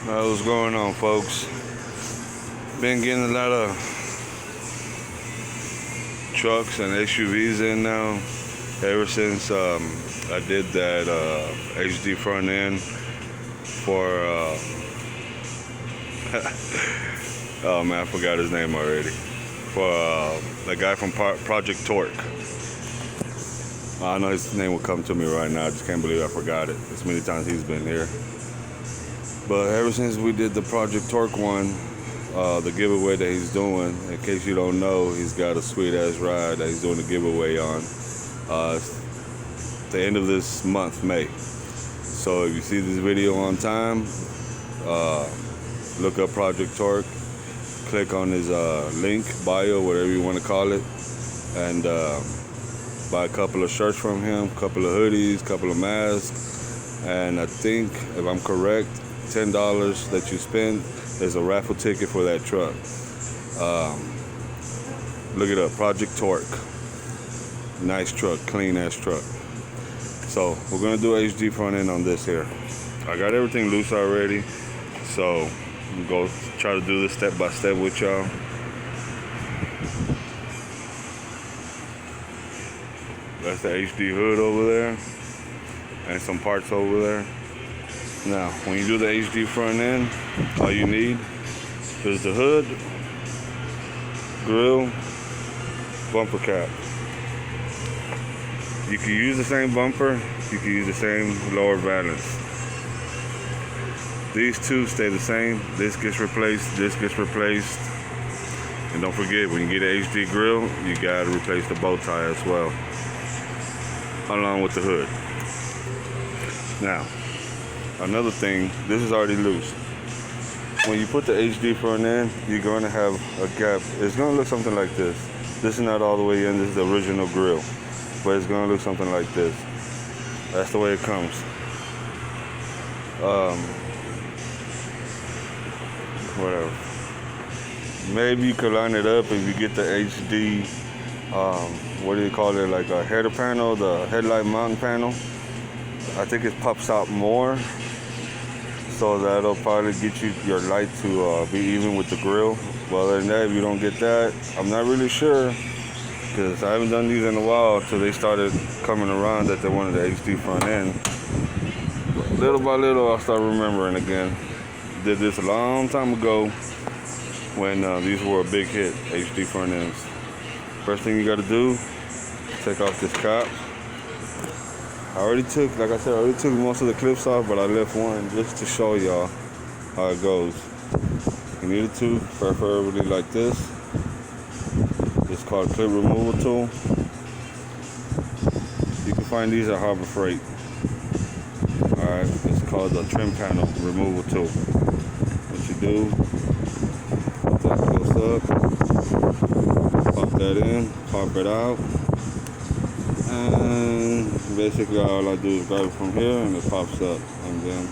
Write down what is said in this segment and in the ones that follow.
What's going on, folks? Been getting a lot of trucks and SUVs in now ever since I did that HD front end for oh man, I forgot his name already, for the guy from Project Torque. I know his name will come to me right now. I just can't believe I forgot it. As many times he's been here. But ever since we did the Project Torque one, the giveaway that he's doing, in case you don't know, he's got a sweet ass ride that he's doing a giveaway on the end of this month, May. So if you see this video on time, look up Project Torque, click on his link, bio, whatever you want to call it, and buy a couple of shirts from him, a couple of hoodies, a couple of masks, and I think, if I'm correct, $10 that you spend is a raffle ticket for that truck. Look it up, Project Torque. Nice truck, clean ass truck. So we're gonna do HD front end on this here. I got everything loose already, so I'm gonna go try to do this step by step with y'all. That's the HD hood over there, and some parts over there. Now, when you do the HD front end, all you need is the hood, grille, bumper cap. You can use the same bumper, you can use the same lower valance. These two stay the same. This gets replaced, this gets replaced. And don't forget, when you get an HD grille, you gotta replace the bow tie as well, along with the hood. Now, another thing, this is already loose. When you put the HD front end, you're going to have a gap. It's going to look something like this. This is not all the way in, this is the original grille, but it's going to look something like this. That's the way it comes. Whatever. Maybe you could line it up if you get the HD, what do you call it, like a header panel, the headlight mounting panel. I think it pops out more, so that'll probably get you your light to be even with the grille. But other than that, if you don't get that, I'm not really sure, because I haven't done these in a while until they started coming around that they wanted the HD front end. But little by little, I'll start remembering again. Did this a long time ago when these were a big hit, HD front ends. First thing you got to do, take off this cap. I already took, like I said, I already took most of the clips off, but I left one just to show y'all how it goes. You need a tool, preferably like this. It's called clip removal tool. You can find these at Harbor Freight. Alright, it's called the trim panel removal tool. What you do, put that close up, pop that in, pop it out. And basically all I do is grab it from here and it pops up, and then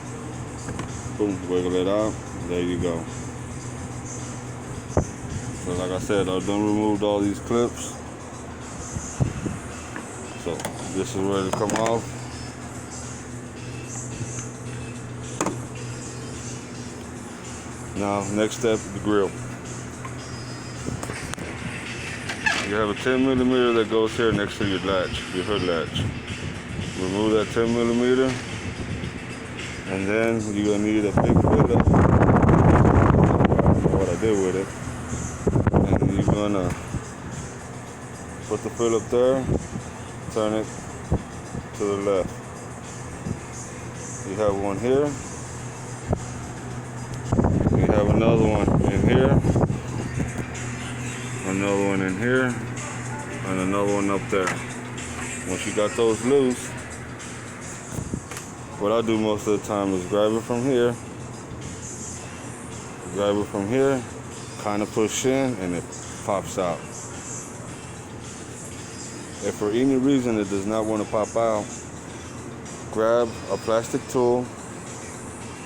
boom, wiggle it out. There you go. So like I said, I've done removed all these clips, so this is ready to come off. Now next step, the grille. You have a 10mm that goes here next to your latch, your hood latch. Remove that 10mm, and then you're gonna need a big filler. What I did with it, and you're gonna put the fill up there, turn it to the left. You have one here. You have another one in here. Another one in here, and another one up there. Once you got those loose, what I do most of the time is grab it from here, kind of push in, and it pops out. If for any reason it does not want to pop out, grab a plastic tool,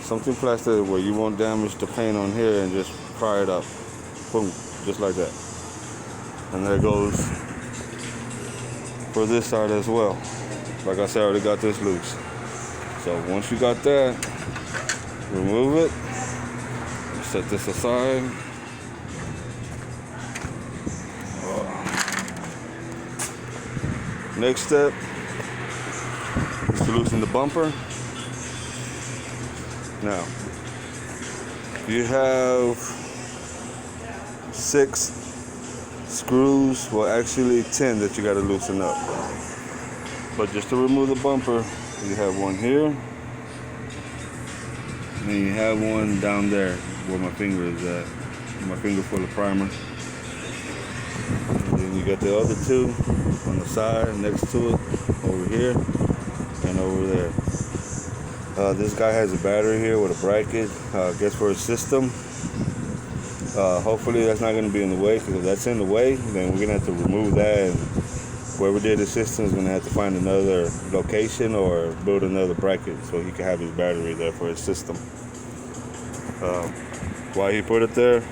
something plastic where you won't damage the paint on here, and just pry it up. Boom, just like that. And there goes for this side as well. Like I said, I already got this loose. So once you got that, remove it, set this aside. Next step is to loosen the bumper. Now, you have 6 screws, well actually 10 that you got to loosen up. But just to remove the bumper, you have one here, and you have one down there where my finger is at. My finger full of primer. And then you got the other 2 on the side next to it, over here and over there. This guy has a battery here with a bracket, I guess for his system. Hopefully that's not going to be in the way, because if that's in the way, then we're going to have to remove that, and whoever did the system is going to have to find another location or build another bracket so he can have his battery there for his system. Why he put it there,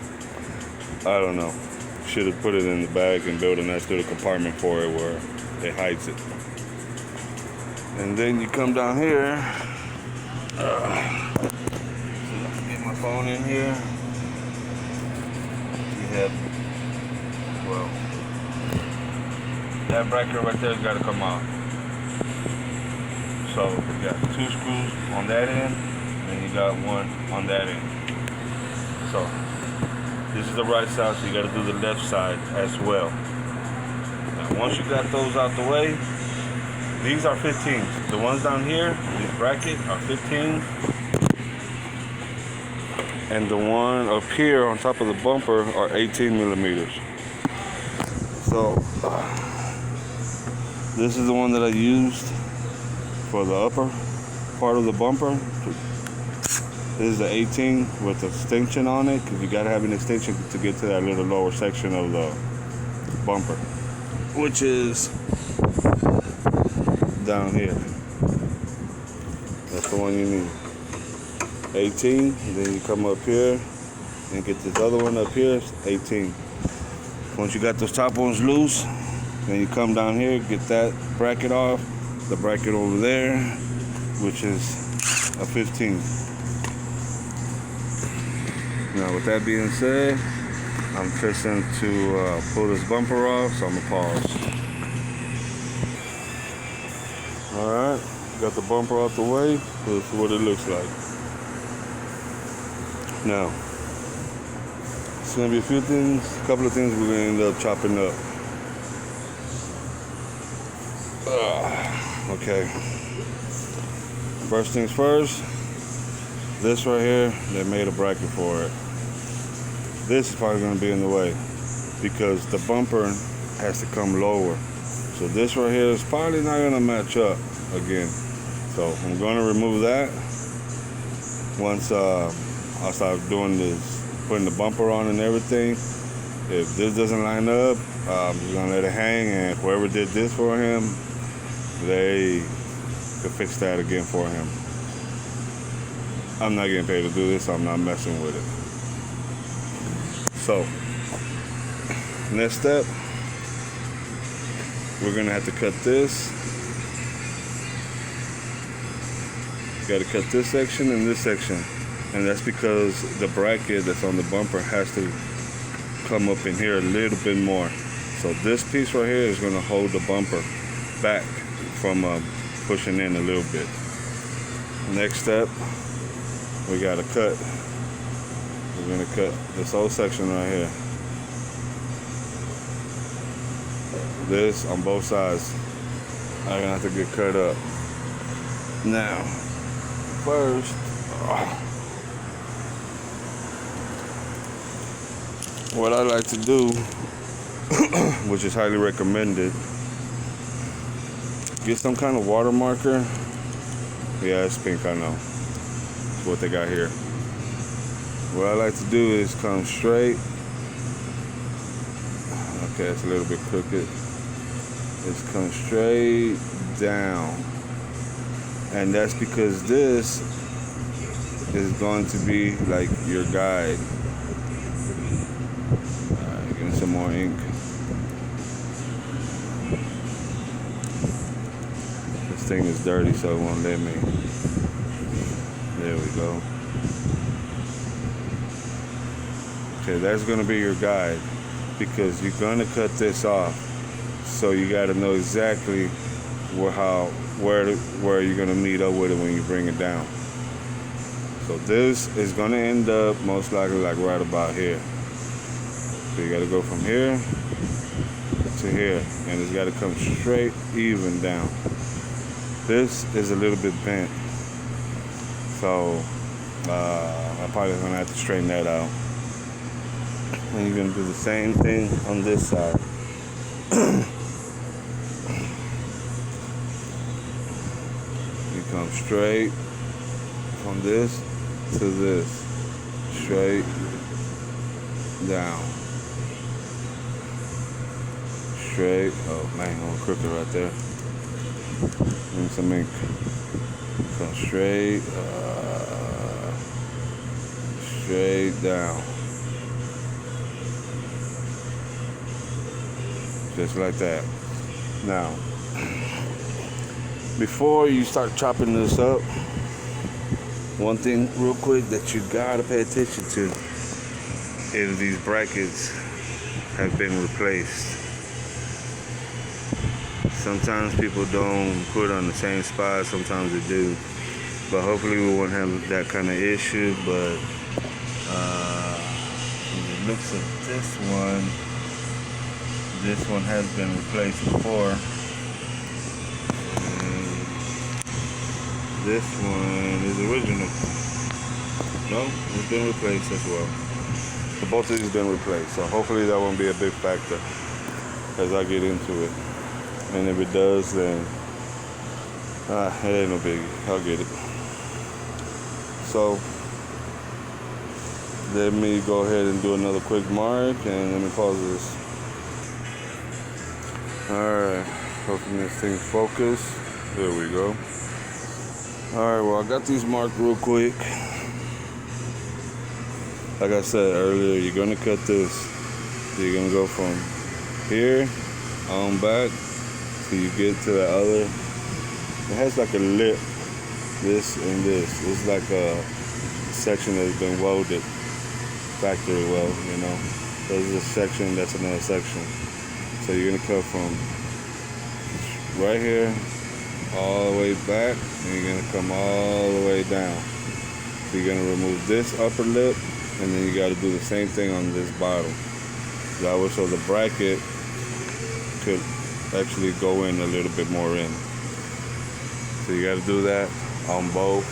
I don't know. Should have put it in the bag and built a nice little compartment for it where it hides it. And then you come down here. Get my phone in here. You have, well, that bracket right there's got to come out. So you got 2 screws on that end, and you got 1 on that end. So this is the right side, so you got to do the left side as well. Now once you got those out the way, these are 15s. The ones down here, this bracket, are 15s. And the one up here on top of the bumper are 18 millimeters. So this is the one that I used for the upper part of the bumper. This is the 18 with the extension on it, because you gotta have an extension to get to that little lower section of the bumper, which is down here. That's the one you need. 18, and then you come up here and get this other one up here, 18. Once you got those top ones loose, then you come down here, get that bracket off, the bracket over there, which is a 15. Now with that being said, I'm fixing to pull this bumper off, so I'm gonna pause. Alright, got the bumper out the way. This is what it looks like. Now, it's gonna be a few things, a couple of things we're gonna end up chopping up. Okay. First things first, this right here, they made a bracket for it. This is probably gonna be in the way because the bumper has to come lower. So this right here is probably not gonna match up again. So I'm gonna remove that. Once I'll start doing this, putting the bumper on and everything. If this doesn't line up, I'm just gonna let it hang, and whoever did this for him, they could fix that again for him. I'm not getting paid to do this, so I'm not messing with it. So, next step, we're gonna have to cut this. Got to cut this section and this section. And that's because the bracket that's on the bumper has to come up in here a little bit more. So this piece right here is going to hold the bumper back from pushing in a little bit. Next step, we got to cut. We're going to cut this whole section right here. This on both sides. I'm going to have to get cut up. Now, first, what I like to do, which is highly recommended, get some kind of water marker. Yeah, it's pink, I know. That's what they got here. What I like to do is come straight. Okay, it's a little bit crooked. It's come straight down. And that's because this is going to be like your guide. Give me some more ink. This thing is dirty, so it won't let me. There we go. Okay, that's gonna be your guide because you're gonna cut this off. So you gotta know exactly where you're gonna meet up with it when you bring it down. So this is gonna end up most likely like right about here. So you gotta go from here to here, and it's gotta come straight even down. This is a little bit bent, so I'm probably gonna have to straighten that out. And you're gonna do the same thing on this side. You come straight from this to this, straight down, straight. Oh man, I'm crooked right there. Need some ink. Come straight, straight down, just like that. Now, before you start chopping this up, one thing real quick that you gotta pay attention to is these brackets have been replaced. Sometimes people don't put on the same spot, sometimes they do. But hopefully we won't have that kind of issue. But from the looks of this one has been replaced before. And this one is original. No, it's been replaced as well. So both of these have been replaced. So hopefully that won't be a big factor as I get into it. And if it does, then it ain't no biggie. I'll get it. So let me go ahead and do another quick mark, and let me pause this. Alright, hoping this thing's focused. There we go. Alright, well, I got these marked real quick. Like I said earlier, you're gonna cut this. So you're gonna go from here on back till you get to the other. It has like a lip, this and this. It's like a section that's been welded factory weld, you know. There's a section, that's another section. So you're gonna cut from right here all the way back, and you're gonna come all the way down. So you're gonna remove this upper lip, and then you gotta do the same thing on this bottom. That way, so the bracket could actually go in a little bit more in. So you gotta do that on both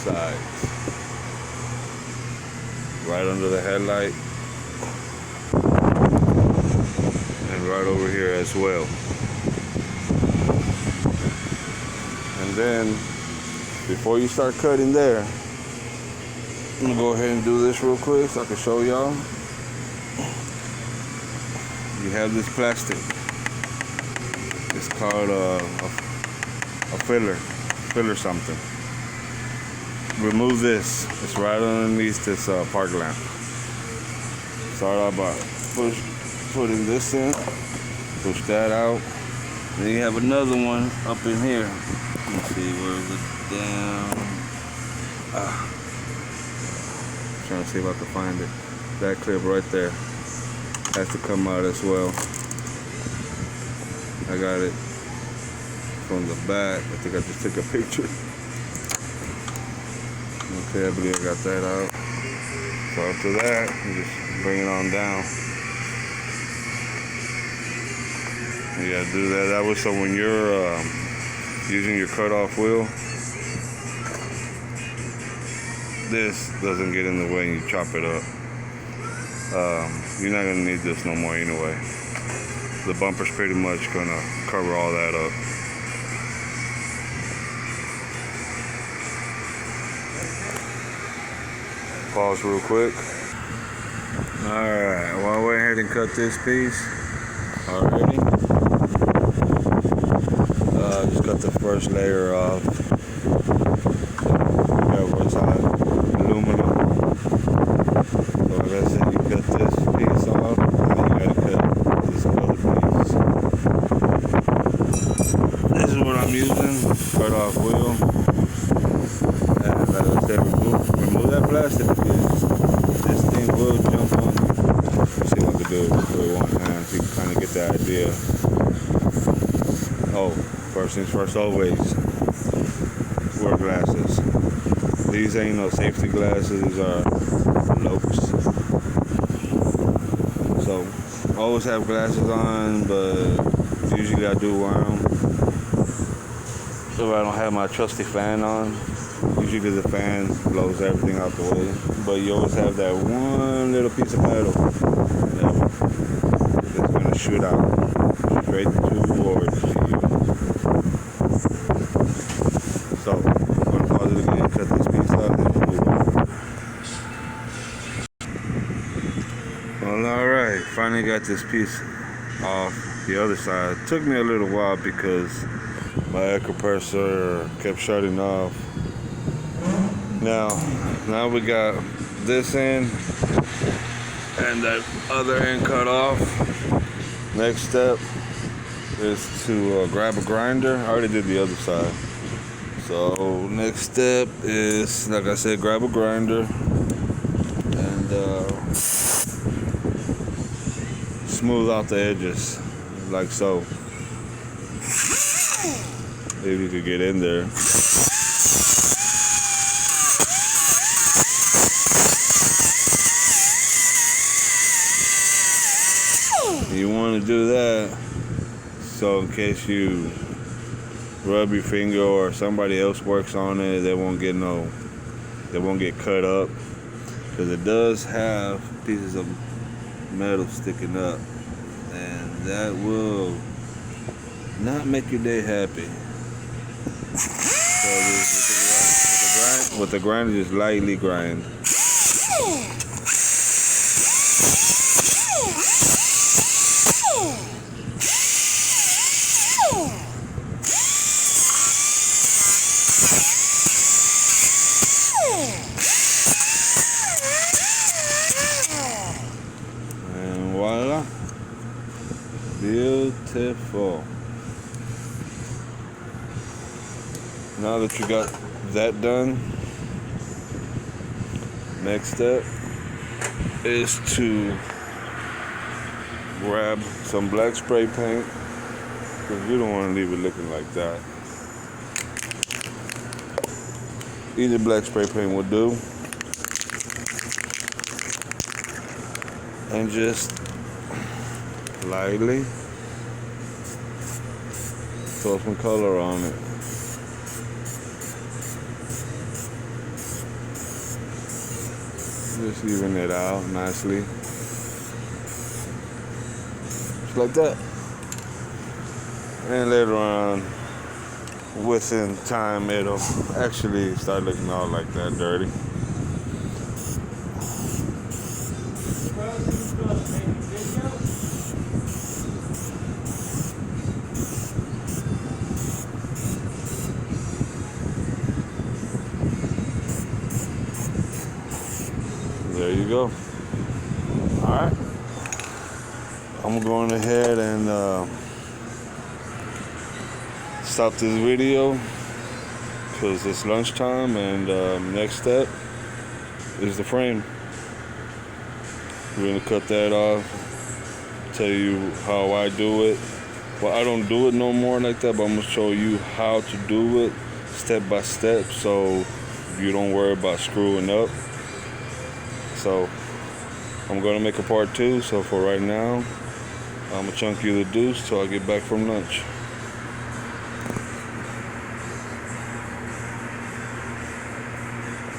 sides. Right under the headlight, and right over here as well. And then, before you start cutting there, I'm gonna go ahead and do this real quick so I can show y'all. You have this plastic. It's called a filler something. Remove this. It's right underneath this park lamp. Start out by putting this in. Push that out. Then you have another one up in here. Let's see, where is it? Down. Trying to see if I can find it. That clip right there has to come out as well. I got it from the back. I think I just took a picture. Okay, I believe I got that out. So after that, you just bring it on down. You gotta do that. That way, so when you're using your cutoff wheel, this doesn't get in the way and you chop it up. You're not gonna need this no more anyway. The bumper's pretty much gonna cover all that up. Pause real quick. Alright, well, I went ahead and cut this piece already. Just cut the first layer off. What's on aluminum. So like I said, you cut this piece off, and then you gotta cut this other piece. This is what I'm using, cut off wheel. And like I said, remove that plastic because this thing will jump do with one hand, so you can kind of get the idea. Oh, first things first, always wear glasses. These ain't no safety glasses, these are lopes. So, always have glasses on, but usually I do wear them. So I don't have my trusty fan on. Usually the fan blows everything out the way. But you always have that one little piece of metal that's going to shoot out straight towards you. So, I'm going to pause it again, cut this piece out, and move on. Well, alright, finally got this piece off the other side. It took me a little while because my air compressor kept shutting off. Now we got this end and that other end cut off. Next step is to grab a grinder. I already did the other side. So next step is, like I said, grab a grinder and smooth out the edges, like so. Maybe you could get in there. You want to do that so in case you rub your finger or somebody else works on it, they won't get cut up, because it does have pieces of metal sticking up, and that will not make your day happy. So with the grinder, just lightly grind. And voila, beautiful. Now that you got that done, next step is to grab some black spray paint, because you don't want to leave it looking like that. Either black spray paint will do. And just lightly throw some color on it. Just even it out nicely. Just like that. And later on, within time, it'll actually start looking all like that dirty. There you go. Alright. I'm going ahead and stop this video because it's lunchtime, and next step is the frame. We're going to cut that off, tell you how I do it. Well, I don't do it no more like that, but I'm going to show you how to do it step by step so you don't worry about screwing up. So I'm going to make a part 2. So for right now, I'm going to chunk you the deuce till I get back from lunch.